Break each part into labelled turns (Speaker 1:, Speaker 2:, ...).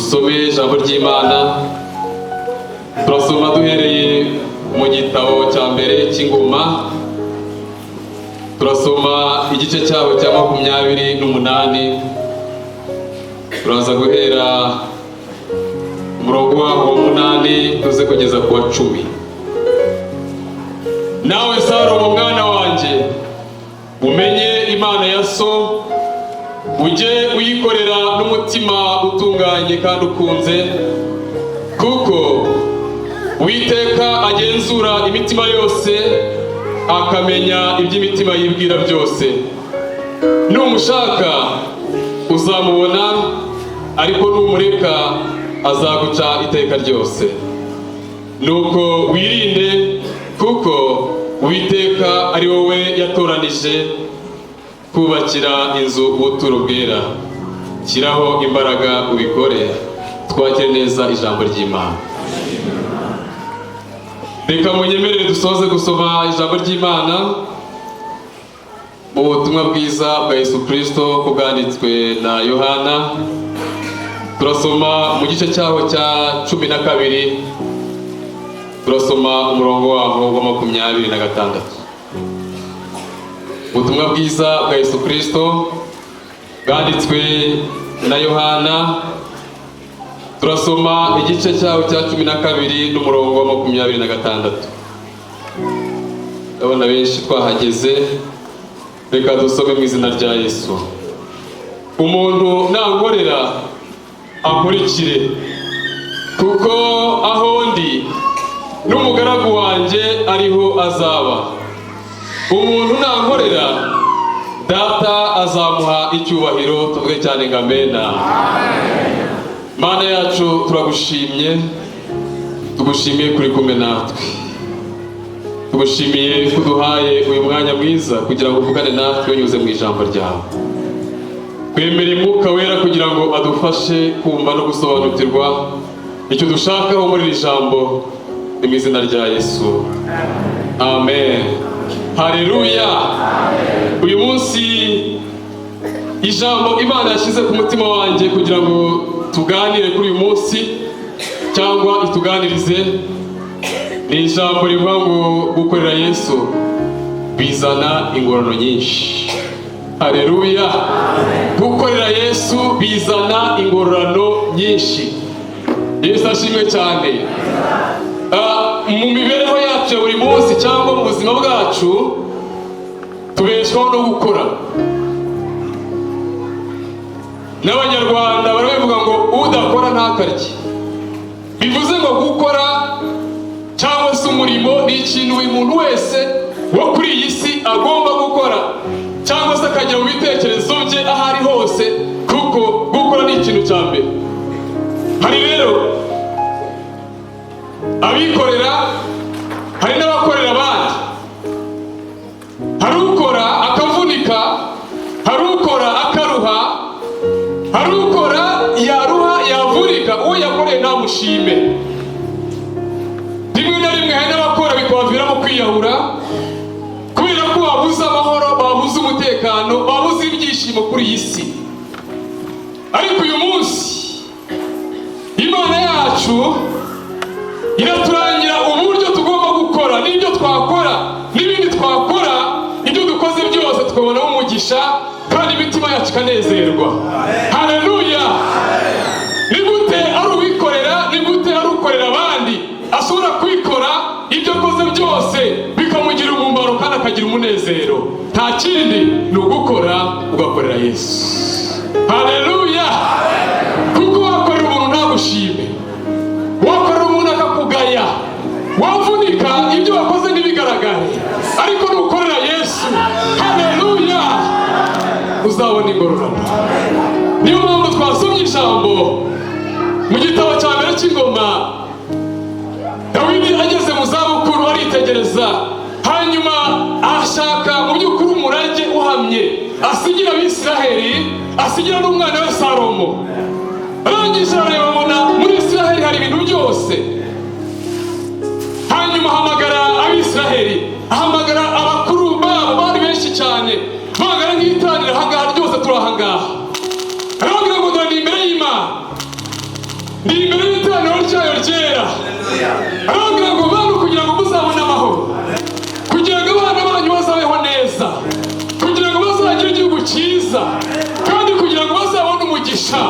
Speaker 1: dusome ijambo ry'Imana. Turasoma duhereye mu gitabo cya mbere cy'Ingoma. Turasoma igice cyaho cya 28. Turaza guhera umurongo wa 8 tuze kugeza ku wa 10. Nawe Salomo mwana wanje, umenye Imana ya so, ujye uyikorera n'umutima utunganye kandi ukunze, kuko Uwiteka agenzura imitima yose, akamenya iby'imitima yibwira byose. Numushaka uzamubona, ariko numureka azaguca iteka ryose. Nuko wirinde, kuko Uwiteka ari wowe yatoranije kubakira inzu ubuturo bwera. Shyiraho imbaraga ubikore. Twakire neza ijambo ry'Imana. Reka munyemerere dusoze gusoma ijambo ry'Imana mu butumwa bwiza bwa Yesu Kristo bwanditswe na Yohana. Turasoma mu gice cyaho cya 12. Turasoma umurongo waho wa 26. Ubutumwa bwiza bwa Yesu Kristo bwanditswe na Yohana. Turasoma igice cyaho cya 12 n'umurongo wa 26. Abana benshi twahageze, reka dusome mu izina rya Yesu. Umuntu nankorera ankurikire, kuko aho ndi n'umugaragu wanje ariho azaba. Umuntu nankorera, Data azamuha icyubahiro. Tuvuge cyane ngo amena. Mana yacu turagushimye, tugushimiye kuri kumwe natwe, tugushimiye kuduhaye uyu mwanya mwiza kugira ngo uvugane natwe unyuze mu ijambo ryawe. Twemere Mwuka Wera kugira ngo adufashe kumva no gusobanukirwa icyo dushakaho muri iri jambo, mu izina rya Yesu, amen. Haleluya. Uyu munsi ijambo Imana yashyize ku mutima wanjye kugira ngo tuganire kuri uyu munsi cyangwa ituganirize, ni ijambo rivuga ngo gukorera Yesu bizana ingororano nyinshi. Haleluya. Gukorera Yesu bizana ingororano nyinshi. Yesu ashimwe cyane. Mu mibereho yacu ya buri munsi cyangwa mu buzima bwacu tubeshwaho no gukora. N'Abanyarwanda baravuga ngo udakora ntakarye. Bivuze ngo gukora cyangwa se umurimo ni ikintu uyu muntu wese wo kuri iyi si agomba gukora, cyangwa se akajya mu bitekerezo bye aho ari hose, kuko gukora ni ikintu cya mbere. Hari rero abikorera, hari n'abakorera abandi. Hari ukora akavunika, hari ukora akaruha, hari ukora yaruha yavunika, uwo yakoreye ntamushime. Rimwe na rimwe hari n'abakora bikabaviramo kwiyahura, kubera ko babuze amahoro, babuze umutekano, babuze ibyishimo kuri iyi si. Ariko uyu munsi Imana yacu iraturangira uburyo tugomba gukora, n'ibyo twakora n'ibindi twakora. Ibyo dukoze byose tukabonamo umugisha, kandi imitima yacu ikanezerwa. Haleluya. Ni gute ari ubikorera, ni gute ari ukorera abandi ashobora kwikora ibyo akoze byose bikamugira umumaro kandi akagira umunezero? Nta kindi ni ugukora ugakorera Yesu. Haleluya. Kuko wakorera umuntu ntagushime, wakorera umuntu akakugaya, wavunika ibyo wakoze ntibigaragare, ariko nukorera Yesu, haleluya, uzabona ingororano. Niyo mpamvu twasomye ijambo mu gitabo cya mbere cy'Ingoma. Dawidi ageze mu zabukuru aritegereza, hanyuma ashaka mu by'ukuri umurage uhamye asigira Abisiraheli, asigira n'umwana we Salomo. Arangije arareba abona muri Isiraheli hari ibintu byose. Hanyuma ahamagara Abisiraheli, ahamagara abakuru babo bari benshi cyane, bagara nk'itara. 'itanira hangaha ryose turahangaha. Arababwira ngo ndani imbere y'Imana kera. Arababwira ngo bantu kugira ngo muzabone amahoro, kugira ngo abana banyu bazabeho neza, kugira ngo bazagire igihugu cyiza, kandi kugira ngo bazabone umugisha,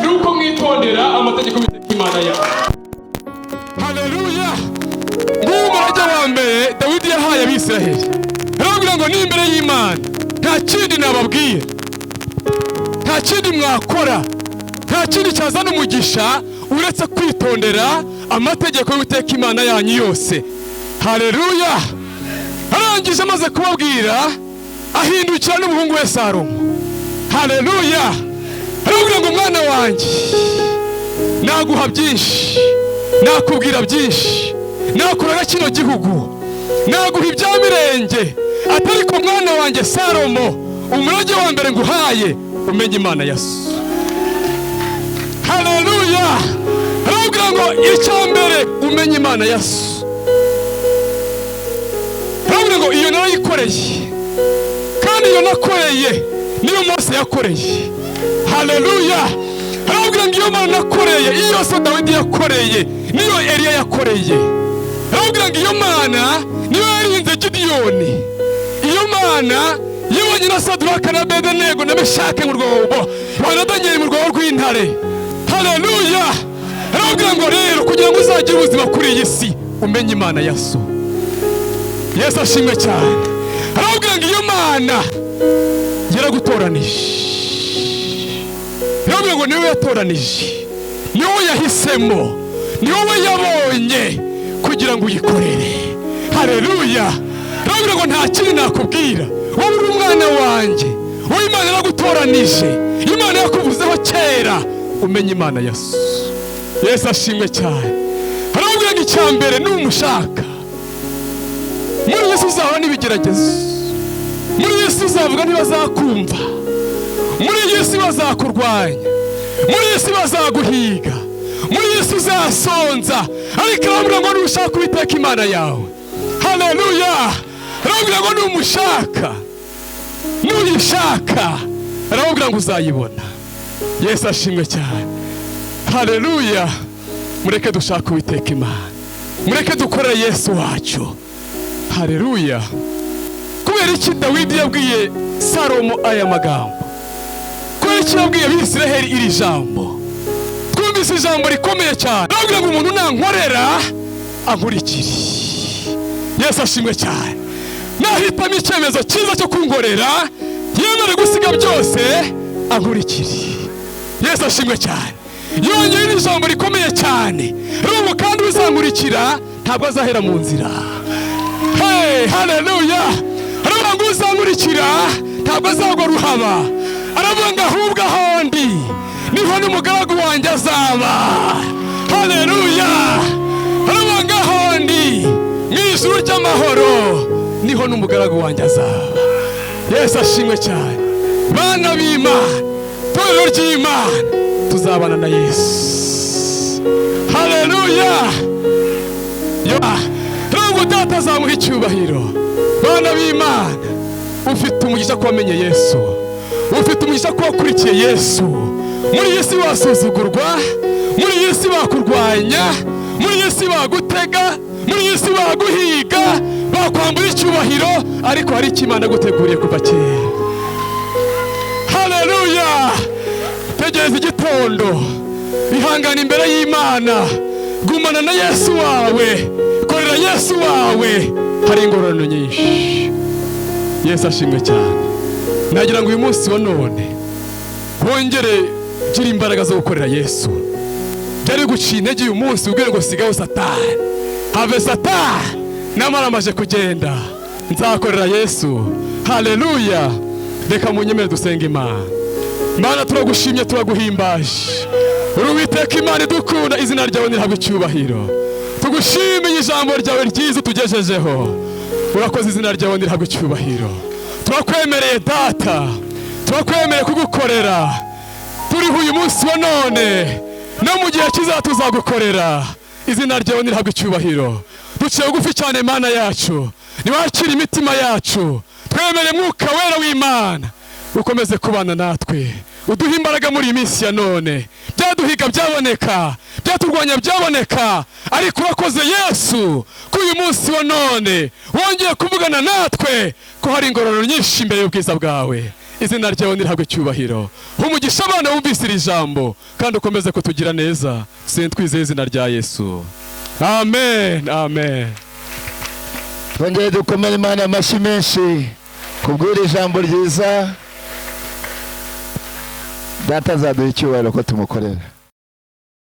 Speaker 1: nuko mwitondera amategeko y'Imana yawe. Haleluya. Nguwo umurage wa mbere Dawidi yahaye Abisiraheli. Arababwira ngo ni imbere y'Imana nta kindi nababwiye, nta kindi mwakora, nta kindi cyazana umugisha uretse kwitondera amategeko y'Uwiteka Imana yanyu yose. Haleluya. Arangije amaze kubabwira ahindukira n'umuhungu we Salomo. Haleluya. Arababwira ngo mwana wanjye, naguha byinshi, nakubwira byinshi, nakuraga kino gihugu, naguha ibya mirenge, atari ko mwana wanjye Salomo, umurage wa mbere nguhaye umenye Imana Yesu. Haleluya. Arababwira ngo icya mbere umenye Imana Yesu. Arababwira ngo iyo narayikoreye, kandi iyo nakoreye niyo Mose yakoreye. Haleluya. Arababwira ngo iyo Mana nakoreye, iyo so Dawidi yakoreye, niyo Eliya yakoreye. Arababwira ngo iyo Mana niyo yarinze Gideyoni, iyo Mana yibonye na Sadraka na Abedenego na Meshake mu rwobo, na Danyeli mu rwobo rw'intare. Haleluya. Arababwira ngo rero kugira ngo uzagire ubuzima kuri iyi si umenye Imana Yesu. Yesu ashimwe cyane. Arababwira ngo iyo Mana yaragutoranije, arababwira ngo niwe yatoranije, niwe yahisemo, niwe yabonye kugira ngo uyikorere. Haleluya. Arababwira ngo nta kindi nakubwira, wowe uri umwana wanjye, wowe Imana yaragutoranije, Imana yakuvuzeho kera, umenye Imana Yesu. Yesu ashimwe cyane. Arababwira ngo icya mbere numushaka, muri Yesu uzahura n'ibigeragezo, muri Yesu uzavuga ntibazakumva, muri Yesu bazakurwanya, muri Yesu bazaguhiga, muri Yesu uzasonza, ariko arababwira ngo nushaka Uwiteka Imana yawe. Haleluya. Arababwira ngo numushaka, nuyishaka, arababwira ngo uzayibona. Yesu ashimwe cyane. Haleluya. Mureke dushaka Uwiteka Imana, mureke dukore Yesu wacu. Haleluya. Kubera iki Dawidi yabwiye Salomo aya magambo? Kubera iki yabwiye Abisiraheli iri jambo? Twumvise ijambo rikomeye cyane. Arababwira ngo umuntu nankorera ankurikire. Yesu ashimwe cyane. Nahitamo icyemezo cyiza cyo kunkorera, yemere gusiga byose ankurikire. Yesu ashimwe cyane. Yongeye ijambo rikomeye cyane. Rero kandi uzankurikira ntabwo azahera mu nzira. Hey, haleluya. Aravuga ngo uzankurikira ntabwo azagwa ruhaba. Aravuga ngo ahubwo ahondi niho n'umugaragu wanjye azaba. Haleluya. Aravuga ngo ahondi mu ijuru ry'amahoro niho n'umugaragu wanjye azaba. Yesu ashimwe cyane. Bana b'Imana, torero ry'Imana, tuzabana na Yesu. Haleluya. Ntabwo data azamuha icyubahiro. Bana b'Imana, ufite umugisha ko wamenye Yesu, ufite umugisha ko wakurikiye Yesu. Muri Yesu wasuzugurwa, muri Yesu bakurwanya, muri Yesu bagutega, muri Yesu baguhiga, bakwambura icyubahiro, ariko hari icyo Imana guteguriye kuva kera. Haleluya. Tegereza igitondo, ihangana imbere y'Imana, gumana na Yesu wawe, korera Yesu wawe, hari ingororano nyinshi. Yesu ashimwe cyane. Nagira ngo uyu munsi wa none wongere gira imbaraga zo gukorera Yesu. Byari guciye intege uyu munsi ubwire ngo sigaho Satani, have Satani, namara amaje kugenda, nzakorera Yesu. Haleluya. Reka munyemere dusenga Imana. Mana turagushimye, turaguhimbaje, uri Uwiteka Imana idukunda, izina ryawe nirihabwe icyubahiro. Tugushimiye ijambo ryawe ryiza tugejejeho, urakoze, izina ryawe nirihabwe icyubahiro. Turakwemereye Data, turakwemereye kugukorera. Turiho uyu munsi wa none, no mu gihe kizaza tuzagukorera, izina ryawe nirihabwe icyubahiro. Duciye bugufi cyane Mana yacu, niwakire imitima yacu, twemere Mwuka Wera w'Imana ukomeze kubana natwe, uduhe imbaraga muri iyi minsi ya none. ibyaduhiga byaboneka, byaturwanya byaboneka, ariko urakoze Yesu ko uyu munsi wa none wongeye kuvugana natwe ko hari ingororano nyinshi imbere y'ubwiza bwawe. Izina ryawe nirihabwe cyubahiro. Umugisha abana bumvise iri jambo kandi ukomeze kutugira neza. Twizeye izina rya Yesu. Amen, amen.
Speaker 2: Twongeye dukomere Imana amashyi menshi kubwira ijambo ryiza. Data azaduha icyubahiro ko tumukorera.